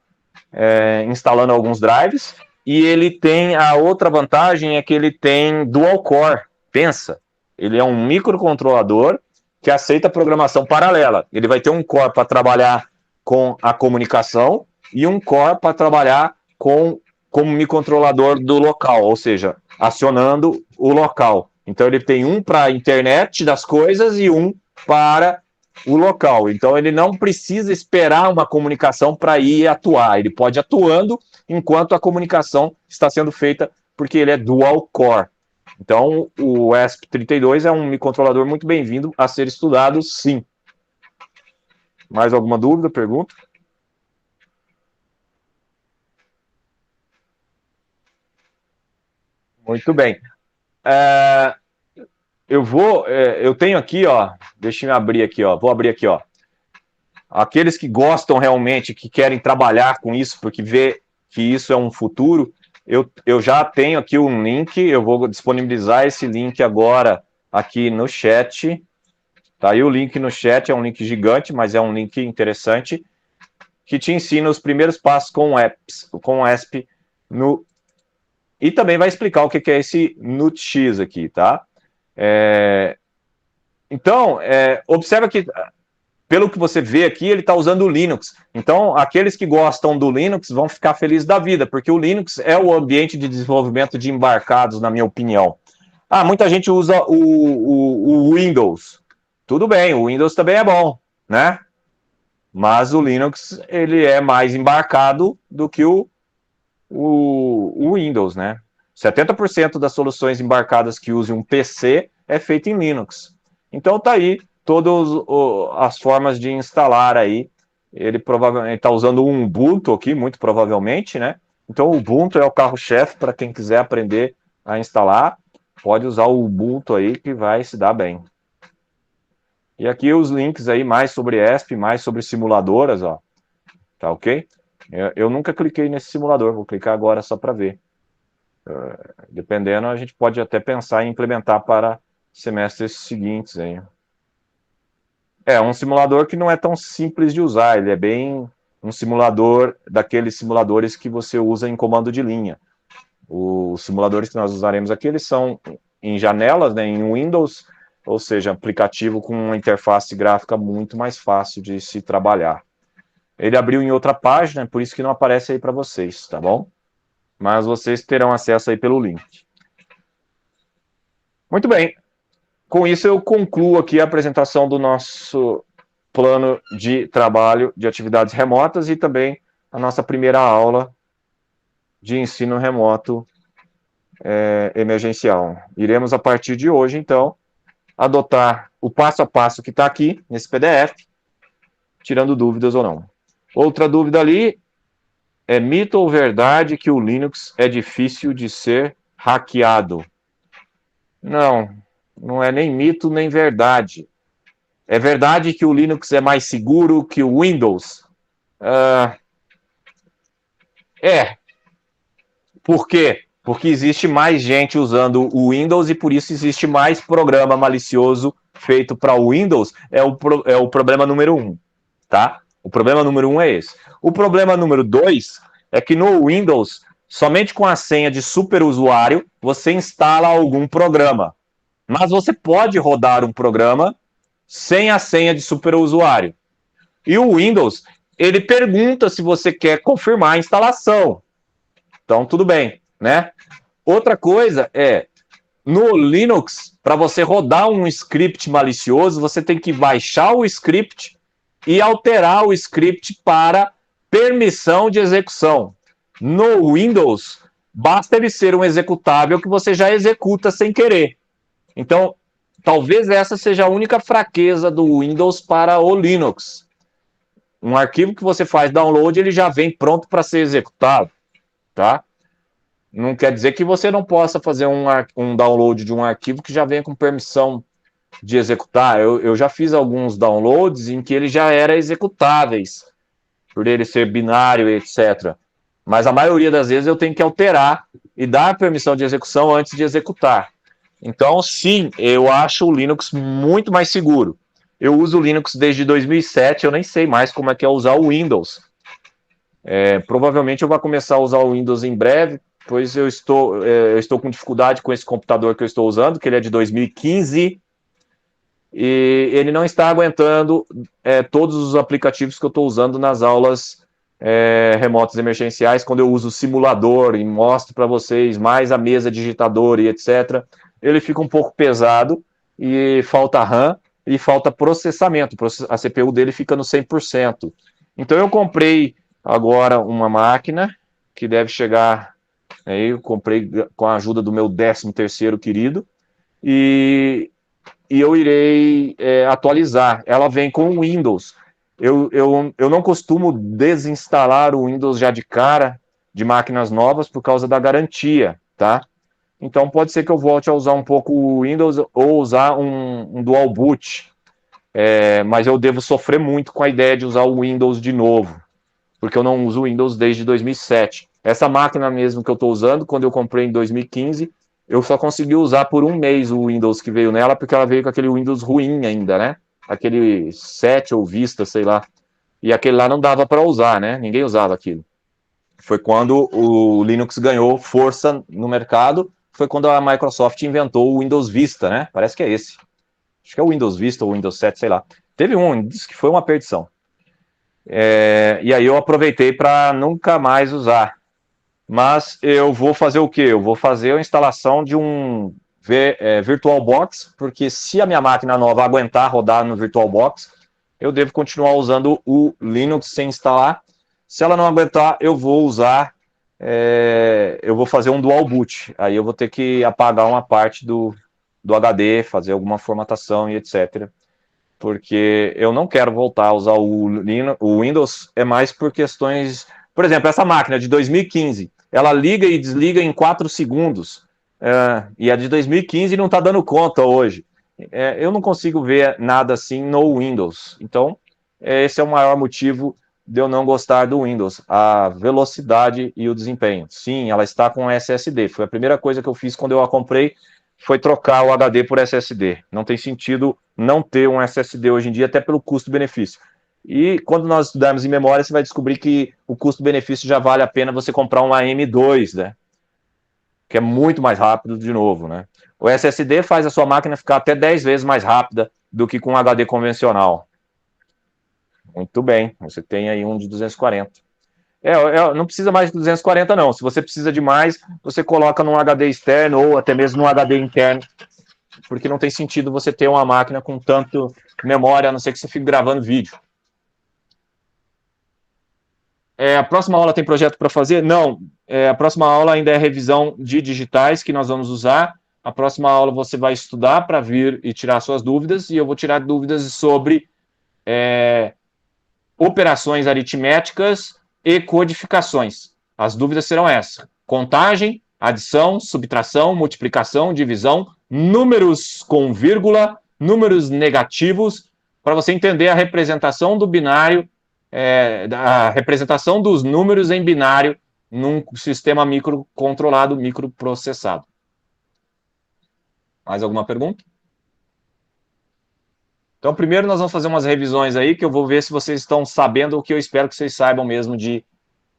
instalando alguns drives, e ele tem a outra vantagem, é que ele tem dual core, pensa. Ele é um microcontrolador que aceita programação paralela. Ele vai ter um core para trabalhar com a comunicação e um core para trabalhar como microcontrolador do local, ou seja, acionando o local. Então ele tem um para a internet das coisas e um para o local. Então ele não precisa esperar uma comunicação para ir atuar. Ele pode ir atuando enquanto a comunicação está sendo feita, porque ele é dual core. Então, o ESP32 é um microcontrolador muito bem-vindo a ser estudado, sim. Mais alguma dúvida, pergunta? Muito bem. Eu tenho aqui, ó, deixa eu abrir aqui, ó, vou abrir aqui, ó. Aqueles que gostam realmente, que querem trabalhar com isso, porque vê que isso é um futuro, eu já tenho aqui um link, eu vou disponibilizar esse link agora aqui no chat. Tá aí o link no chat, é um link gigante, mas é um link interessante, que te ensina os primeiros passos com o ESP, e também vai explicar o que é esse NUTX aqui, tá? Então, observa que, pelo que você vê aqui, ele está usando o Linux. Então, aqueles que gostam do Linux vão ficar felizes da vida, porque o Linux é o ambiente de desenvolvimento de embarcados, na minha opinião. Muita gente usa o Windows. Tudo bem, o Windows também é bom, né? Mas o Linux, ele é mais embarcado do que o Windows, né? 70% das soluções embarcadas que usem um PC é feito em Linux. Então, tá aí todas as formas de instalar aí. Ele provavelmente está usando um Ubuntu aqui, muito provavelmente, né? Então o Ubuntu é o carro-chefe para quem quiser aprender a instalar. Pode usar o Ubuntu aí que vai se dar bem. E aqui os links aí mais sobre ESP, mais sobre simuladoras, ó. Tá ok? Eu nunca cliquei nesse simulador, vou clicar agora só para ver. Dependendo, a gente pode até pensar em implementar para semestres seguintes aí. É um simulador que não é tão simples de usar, ele é bem um simulador daqueles simuladores que você usa em comando de linha. Os simuladores que nós usaremos aqui, eles são em janelas, né, em Windows, ou seja, aplicativo com uma interface gráfica muito mais fácil de se trabalhar. Ele abriu em outra página, por isso que não aparece aí para vocês, tá bom? Mas vocês terão acesso aí pelo link. Muito bem. Com isso, eu concluo aqui a apresentação do nosso plano de trabalho de atividades remotas e também a nossa primeira aula de ensino remoto emergencial. Iremos, a partir de hoje, então, adotar o passo a passo que está aqui nesse PDF, tirando dúvidas ou não. Outra dúvida ali, é mito ou verdade que o Linux é difícil de ser hackeado? Não é nem mito nem verdade. É verdade que o Linux é mais seguro que o Windows? Por quê? Porque existe mais gente usando o Windows e por isso existe mais programa malicioso feito para o Windows é o problema número 1, tá? O problema número 1 é esse. O problema número 2 é que no Windows, somente com a senha de superusuário, você instala algum programa. Mas você pode rodar um programa sem a senha de superusuário. E o Windows, ele pergunta se você quer confirmar a instalação. Então, tudo bem, né? Outra coisa é, no Linux, para você rodar um script malicioso, você tem que baixar o script e alterar o script para permissão de execução. No Windows, basta ele ser um executável que você já executa sem querer. Então, talvez essa seja a única fraqueza do Windows para o Linux. Um arquivo que você faz download, ele já vem pronto para ser executado, tá? Não quer dizer que você não possa fazer um download de um arquivo que já venha com permissão de executar. Eu já fiz alguns downloads em que ele já era executáveis, por ele ser binário, etc. Mas a maioria das vezes eu tenho que alterar e dar permissão de execução antes de executar. Então, sim, eu acho o Linux muito mais seguro. Eu uso o Linux desde 2007, eu nem sei mais como é que é usar o Windows. Provavelmente eu vou começar a usar o Windows em breve, pois eu estou com dificuldade com esse computador que eu estou usando, que ele é de 2015, e ele não está aguentando todos os aplicativos que eu estou usando nas aulas remotas emergenciais, quando eu uso o simulador e mostro para vocês mais a mesa digitadora e etc., ele fica um pouco pesado e falta RAM e falta processamento. A CPU dele fica no 100%. Então eu comprei agora uma máquina que deve chegar, aí eu comprei com a ajuda do meu 13º querido, e eu irei atualizar. Ela vem com o Windows. Eu não costumo desinstalar o Windows já de cara de máquinas novas por causa da garantia, tá? Então pode ser que eu volte a usar um pouco o Windows ou usar um dual boot, mas eu devo sofrer muito com a ideia de usar o Windows de novo, porque eu não uso o Windows desde 2007. Essa máquina mesmo que eu estou usando, quando eu comprei em 2015, eu só consegui usar por um mês o Windows que veio nela, porque ela veio com aquele Windows ruim ainda, né? Aquele 7 ou Vista, sei lá. E aquele lá não dava para usar, né? Ninguém usava aquilo. Foi quando o Linux ganhou força no mercado, foi quando a Microsoft inventou o Windows Vista, né? Parece que é esse. Acho que é o Windows Vista ou o Windows 7, sei lá. Teve disse que foi uma perdição. E aí eu aproveitei para nunca mais usar. Mas eu vou fazer o quê? Eu vou fazer a instalação de um VirtualBox, porque se a minha máquina nova aguentar rodar no VirtualBox, eu devo continuar usando o Linux sem instalar. Se ela não aguentar, eu vou usar, eu vou fazer um dual boot. Aí eu vou ter que apagar uma parte do HD, fazer alguma formatação e etc. Porque eu não quero voltar a usar o Windows, é mais por questões... Por exemplo, essa máquina de 2015, ela liga e desliga em 4 segundos, e a de 2015 não está dando conta hoje. Eu não consigo ver nada assim no Windows. Então, esse é o maior motivo de eu não gostar do Windows, a velocidade e o desempenho. Sim, ela está com SSD. Foi a primeira coisa que eu fiz quando eu a comprei, foi trocar o HD por SSD. Não tem sentido não ter um SSD hoje em dia, até pelo custo-benefício. E quando nós estudarmos em memória, você vai descobrir que o custo-benefício já vale a pena você comprar um AM2, né? Que é muito mais rápido de novo, né? O SSD faz a sua máquina ficar até 10 vezes mais rápida do que com um HD convencional. Muito bem, você tem aí um de 240. Não precisa mais de 240, não. Se você precisa de mais, você coloca num HD externo ou até mesmo num HD interno, porque não tem sentido você ter uma máquina com tanto memória, a não ser que você fique gravando vídeo. A próxima aula tem projeto para fazer? Não. A próxima aula ainda é revisão de digitais que nós vamos usar. A próxima aula você vai estudar para vir e tirar suas dúvidas, e eu vou tirar dúvidas sobre operações aritméticas e codificações. As dúvidas serão essas: contagem, adição, subtração, multiplicação, divisão, números com vírgula, números negativos, para você entender a representação do binário, a representação dos números em binário num sistema microcontrolado, microprocessado. Mais alguma pergunta? Então, primeiro nós vamos fazer umas revisões aí, que eu vou ver se vocês estão sabendo o que eu espero que vocês saibam mesmo de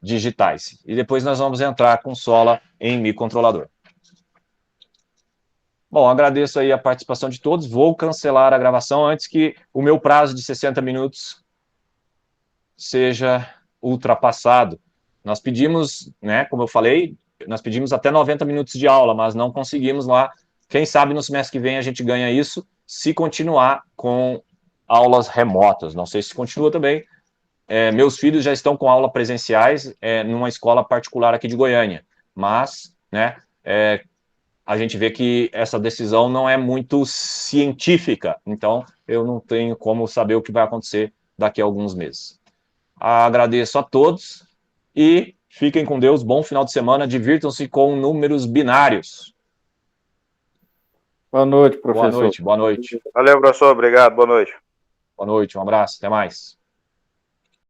digitais. E depois nós vamos entrar com Sola em microcontrolador. Bom, agradeço aí a participação de todos. Vou cancelar a gravação antes que o meu prazo de 60 minutos seja ultrapassado. Nós pedimos, né, como eu falei, nós pedimos até 90 minutos de aula, mas não conseguimos lá. Quem sabe no semestre que vem a gente ganha isso, se continuar com aulas remotas. Não sei se continua também. Meus filhos já estão com aula presenciais numa escola particular aqui de Goiânia, mas, né, a gente vê que essa decisão não é muito científica, então eu não tenho como saber o que vai acontecer daqui a alguns meses. Agradeço a todos e fiquem com Deus, bom final de semana, divirtam-se com números binários. Boa noite, professor. Boa noite, boa noite. Valeu, professor. Obrigado. Boa noite. Boa noite, um abraço, até mais.